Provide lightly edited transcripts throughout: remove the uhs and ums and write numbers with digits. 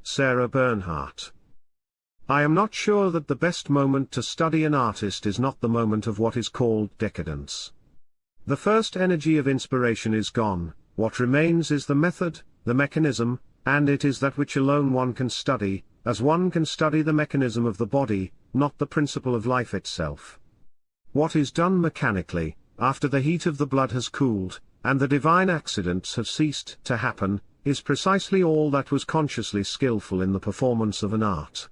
Sarah Bernhardt. I am not sure that the best moment to study an artist is not the moment of what is called decadence. The first energy of inspiration is gone, what remains is the method, the mechanism, and it is that which alone one can study, as one can study the mechanism of the body, not the principle of life itself. What is done mechanically, after the heat of the blood has cooled, and the divine accidents have ceased to happen, is precisely all that was consciously skillful in the performance of an art.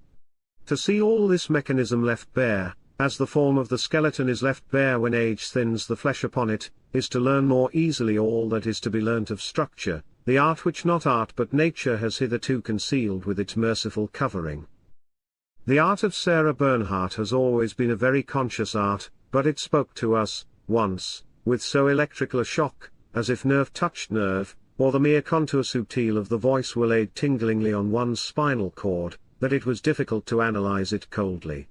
To see all this mechanism left bare, as the form of the skeleton is left bare when age thins the flesh upon it, is to learn more easily all that is to be learnt of structure, the art which not art but nature has hitherto concealed with its merciful covering. The art of Sarah Bernhardt has always been a very conscious art, but it spoke to us, once, with so electrical a shock, as if nerve touched nerve, or the mere contour subtil of the voice were laid tinglingly on one's spinal cord, that it was difficult to analyze it coldly.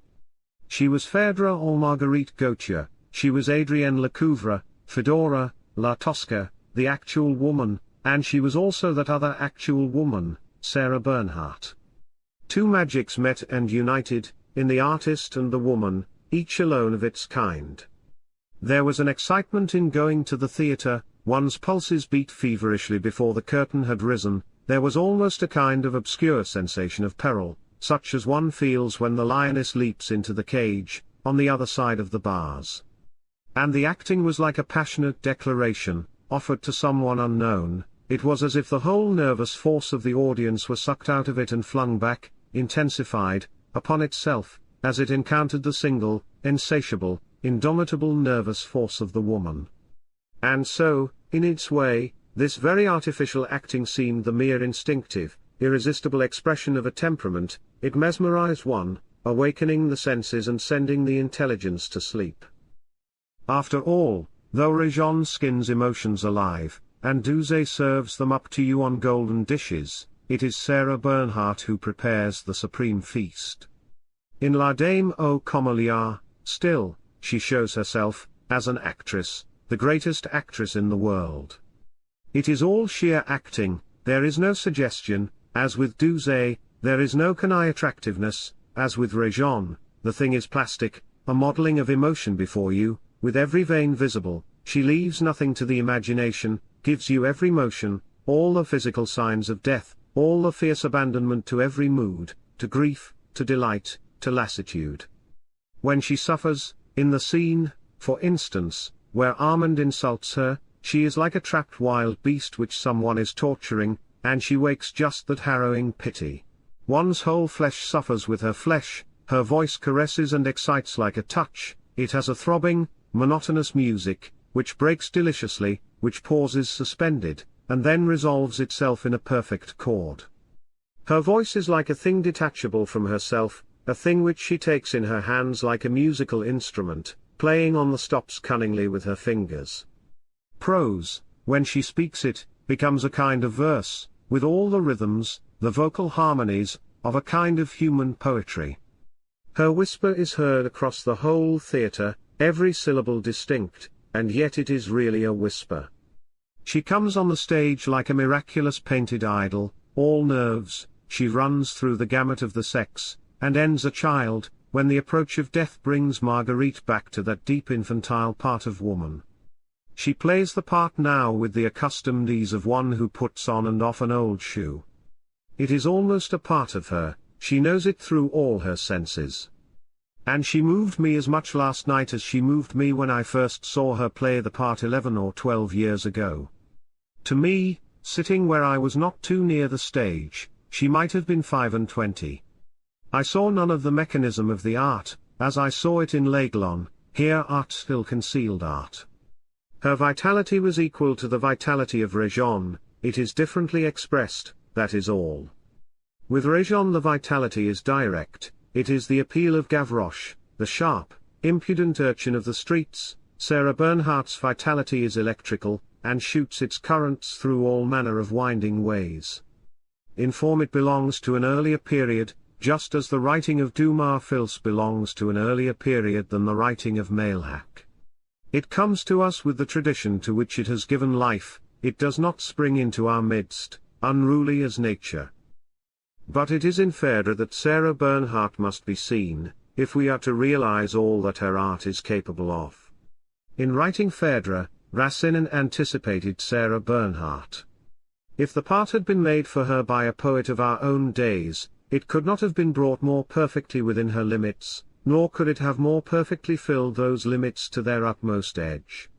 She was Phaedra or Marguerite Gautier, she was Adrienne Lecouvreur, Fedora, La Tosca, the actual woman, and she was also that other actual woman, Sarah Bernhardt. Two magics met and united, in the artist and the woman, each alone of its kind. There was an excitement in going to the theatre, one's pulses beat feverishly before the curtain had risen, there was almost a kind of obscure sensation of peril, such as one feels when the lioness leaps into the cage, on the other side of the bars. And the acting was like a passionate declaration, offered to someone unknown, it was as if the whole nervous force of the audience were sucked out of it and flung back, intensified, upon itself, as it encountered the single, insatiable, indomitable nervous force of the woman. And so, in its way, this very artificial acting seemed the mere instinctive, irresistible expression of a temperament, it mesmerized one, awakening the senses and sending the intelligence to sleep. After all, though Réjean skins emotions alive, and Duzé serves them up to you on golden dishes, it is Sarah Bernhardt who prepares the supreme feast. In La Dame aux Camélias, still, she shows herself, as an actress, the greatest actress in the world. It is all sheer acting, there is no suggestion, as with Duzé, there is no canaille attractiveness, as with Réjean, the thing is plastic, a modeling of emotion before you, with every vein visible, she leaves nothing to the imagination, gives you every motion, all the physical signs of death, all the fierce abandonment to every mood, to grief, to delight, to lassitude. When she suffers, in the scene, for instance, where Armand insults her, she is like a trapped wild beast which someone is torturing, and she wakes just that harrowing pity. One's whole flesh suffers with her flesh, her voice caresses and excites like a touch, it has a throbbing, monotonous music, which breaks deliciously, which pauses suspended, and then resolves itself in a perfect chord. Her voice is like a thing detachable from herself, a thing which she takes in her hands like a musical instrument, playing on the stops cunningly with her fingers. Prose, when she speaks it, becomes a kind of verse, with all the rhythms, the vocal harmonies, of a kind of human poetry. Her whisper is heard across the whole theatre, every syllable distinct, and yet it is really a whisper. She comes on the stage like a miraculous painted idol, all nerves, she runs through the gamut of the sex, and ends a child, when the approach of death brings Marguerite back to that deep infantile part of woman. She plays the part now with the accustomed ease of one who puts on and off an old shoe. It is almost a part of her, she knows it through all her senses. And she moved me as much last night as she moved me when I first saw her play the part 11 or 12 years ago. To me, sitting where I was not too near the stage, she might have been 25. I saw none of the mechanism of the art, as I saw it in L'Aiglon, here art still concealed art. Her vitality was equal to the vitality of Réjean, it is differently expressed, that is all. With Réjean the vitality is direct, it is the appeal of Gavroche, the sharp, impudent urchin of the streets. Sarah Bernhardt's vitality is electrical, and shoots its currents through all manner of winding ways. In form it belongs to an earlier period, just as the writing of Dumas Fils belongs to an earlier period than the writing of Mailhac. It comes to us with the tradition to which it has given life, it does not spring into our midst, unruly as nature. But it is in Phaedra that Sarah Bernhardt must be seen, if we are to realize all that her art is capable of. In writing Phaedra, Racine anticipated Sarah Bernhardt. If the part had been made for her by a poet of our own days, it could not have been brought more perfectly within her limits, nor could it have more perfectly filled those limits to their utmost edge.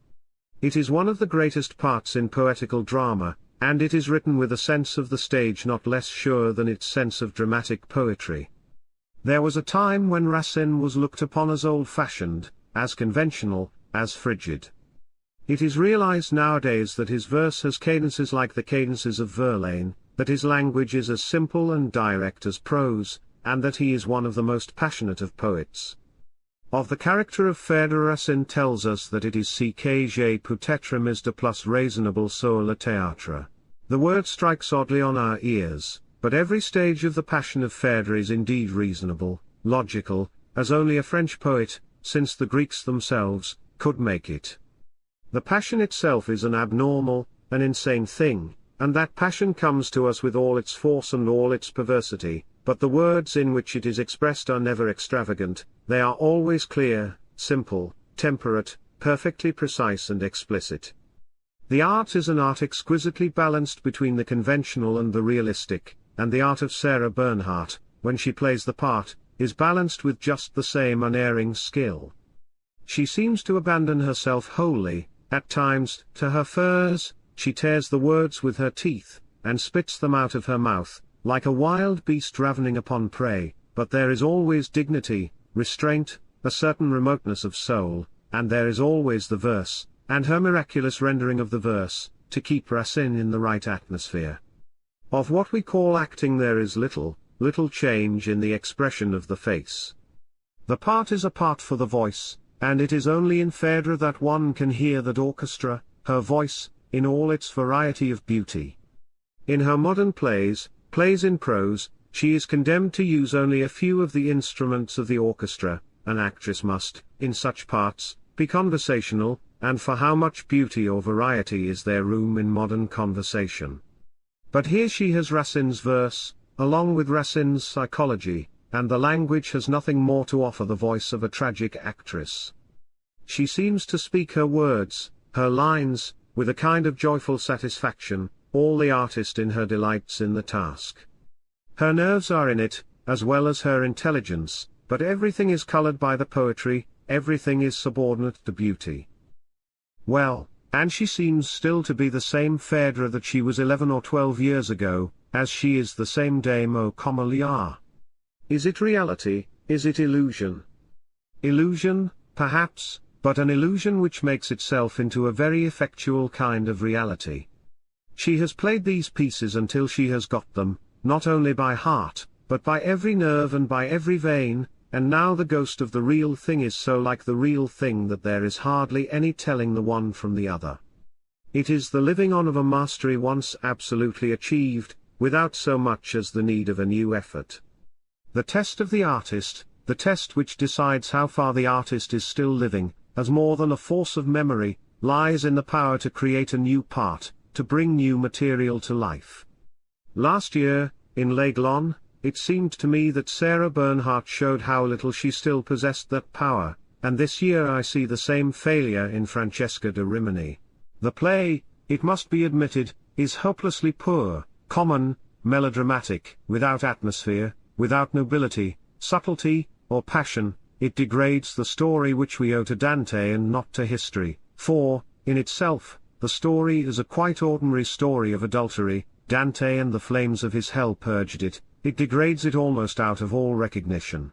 It is one of the greatest parts in poetical drama, and it is written with a sense of the stage not less sure than its sense of dramatic poetry. There was a time when Racine was looked upon as old-fashioned, as conventional, as frigid. It is realized nowadays that his verse has cadences like the cadences of Verlaine, that his language is as simple and direct as prose, and that he is one of the most passionate of poets. Of the character of Phaedra, Racine tells us that it is ce que j'ai peut-être mis de plus raisonnable sur le théâtre. The word strikes oddly on our ears, but every stage of the passion of Phaedra is indeed reasonable, logical, as only a French poet, since the Greeks themselves, could make it. The passion itself is an abnormal, an insane thing, and that passion comes to us with all its force and all its perversity, but the words in which it is expressed are never extravagant, they are always clear, simple, temperate, perfectly precise and explicit. The art is an art exquisitely balanced between the conventional and the realistic, and the art of Sarah Bernhardt, when she plays the part, is balanced with just the same unerring skill. She seems to abandon herself wholly, at times, to her furs, she tears the words with her teeth, and spits them out of her mouth, like a wild beast ravening upon prey, but there is always dignity, restraint, a certain remoteness of soul, and there is always the verse, and her miraculous rendering of the verse, to keep Racine in the right atmosphere. Of what we call acting there is little change in the expression of the face. The part is a part for the voice, and it is only in Phaedra that one can hear that orchestra, her voice, in all its variety of beauty. In her modern plays in prose, she is condemned to use only a few of the instruments of the orchestra. An actress must, in such parts, be conversational, and for how much beauty or variety is there room in modern conversation? But here she has Racine's verse, along with Racine's psychology, and the language has nothing more to offer the voice of a tragic actress. She seems to speak her words, her lines, with a kind of joyful satisfaction, all the artist in her delights in the task. Her nerves are in it, as well as her intelligence, but everything is colored by the poetry, everything is subordinate to beauty. Well, and she seems still to be the same Phaedra that she was 11 or 12 years ago, as she is the same Dame au Cameliard. Is it reality, is it illusion? Illusion, perhaps, but an illusion which makes itself into a very effectual kind of reality. She has played these pieces until she has got them, not only by heart, but by every nerve and by every vein, and now the ghost of the real thing is so like the real thing that there is hardly any telling the one from the other. It is the living on of a mastery once absolutely achieved, without so much as the need of a new effort. The test of the artist, the test which decides how far the artist is still living, as more than a force of memory, lies in the power to create a new part, to bring new material to life. Last year, in L'Aiglon, it seemed to me that Sarah Bernhardt showed how little she still possessed that power, and this year I see the same failure in Francesca da Rimini. The play, it must be admitted, is hopelessly poor, common, melodramatic, without atmosphere, without nobility, subtlety, or passion. It degrades the story which we owe to Dante and not to history, for, in itself, the story is a quite ordinary story of adultery. Dante and the flames of his hell purged it. It degrades it almost out of all recognition.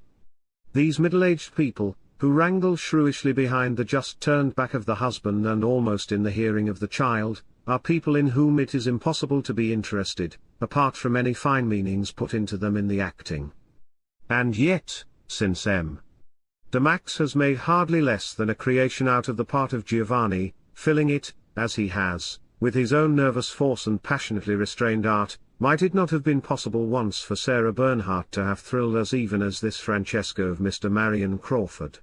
These middle-aged people, who wrangle shrewishly behind the just turned back of the husband and almost in the hearing of the child, are people in whom it is impossible to be interested, apart from any fine meanings put into them in the acting. And yet, since M. de Max has made hardly less than a creation out of the part of Giovanni, filling it, as he has, with his own nervous force and passionately restrained art, might it not have been possible once for Sarah Bernhardt to have thrilled us even as this Francesca of Mr. Marion Crawford?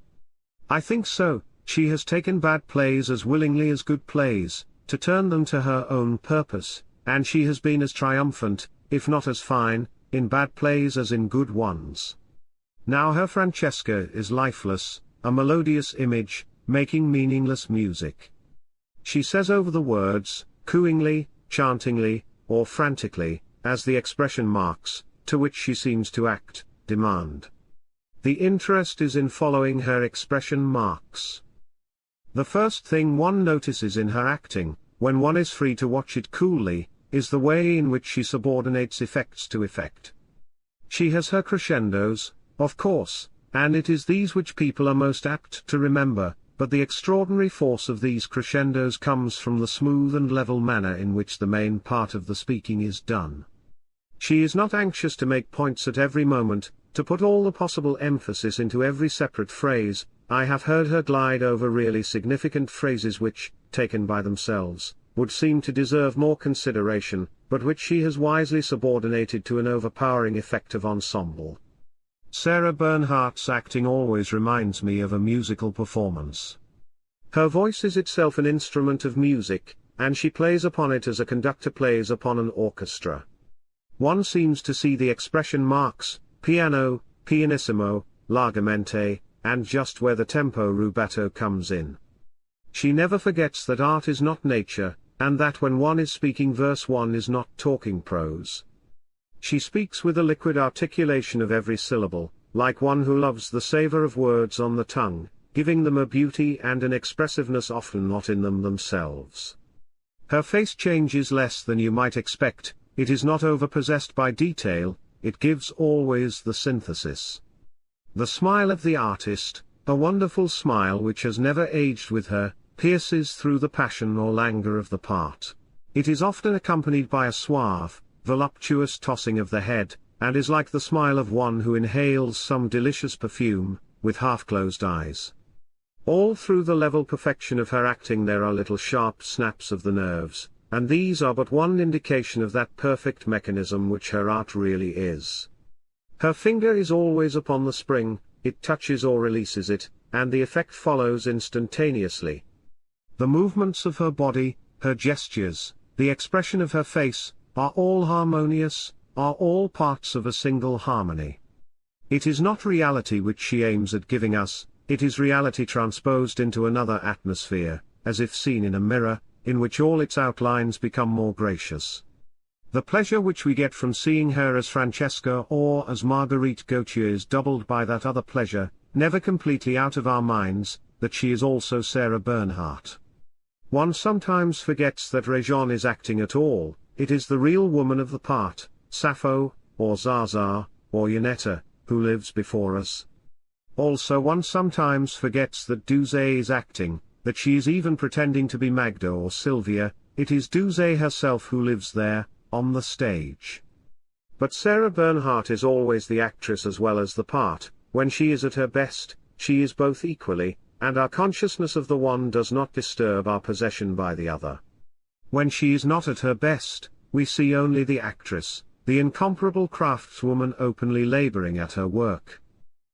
I think so. She has taken bad plays as willingly as good plays, to turn them to her own purpose, and she has been as triumphant, if not as fine, in bad plays as in good ones. Now her Francesca is lifeless, a melodious image, making meaningless music. She says over the words, cooingly, chantingly, or frantically, as the expression marks, to which she seems to act, demand. The interest is in following her expression marks. The first thing one notices in her acting, when one is free to watch it coolly, is the way in which she subordinates effects to effect. She has her crescendos, of course, and it is these which people are most apt to remember, but the extraordinary force of these crescendos comes from the smooth and level manner in which the main part of the speaking is done. She is not anxious to make points at every moment, to put all the possible emphasis into every separate phrase. I have heard her glide over really significant phrases which, taken by themselves, would seem to deserve more consideration, but which she has wisely subordinated to an overpowering effect of ensemble. Sarah Bernhardt's acting always reminds me of a musical performance. Her voice is itself an instrument of music, and she plays upon it as a conductor plays upon an orchestra. One seems to see the expression marks, piano, pianissimo, largamente, and just where the tempo rubato comes in. She never forgets that art is not nature, and that when one is speaking verse one is not talking prose. She speaks with a liquid articulation of every syllable, like one who loves the savor of words on the tongue, giving them a beauty and an expressiveness often not in them themselves. Her face changes less than you might expect, it is not overpossessed by detail, it gives always the synthesis. The smile of the artist, a wonderful smile which has never aged with her, pierces through the passion or languor of the part. It is often accompanied by a suave, voluptuous tossing of the head, and is like the smile of one who inhales some delicious perfume, with half-closed eyes. All through the level perfection of her acting there are little sharp snaps of the nerves, and these are but one indication of that perfect mechanism which her art really is. Her finger is always upon the spring, it touches or releases it, and the effect follows instantaneously. The movements of her body, her gestures, the expression of her face, are all harmonious, are all parts of a single harmony. It is not reality which she aims at giving us, it is reality transposed into another atmosphere, as if seen in a mirror, in which all its outlines become more gracious. The pleasure which we get from seeing her as Francesca or as Marguerite Gautier is doubled by that other pleasure, never completely out of our minds, that she is also Sarah Bernhardt. One sometimes forgets that Réjean is acting at all, it is the real woman of the part, Sappho, or Zaza, or Janetta, who lives before us. Also one sometimes forgets that Douzé is acting, that she is even pretending to be Magda or Sylvia, it is Douzé herself who lives there, on the stage. But Sarah Bernhardt is always the actress as well as the part, when she is at her best, she is both equally, and our consciousness of the one does not disturb our possession by the other. When she is not at her best, we see only the actress, the incomparable craftswoman openly laboring at her work.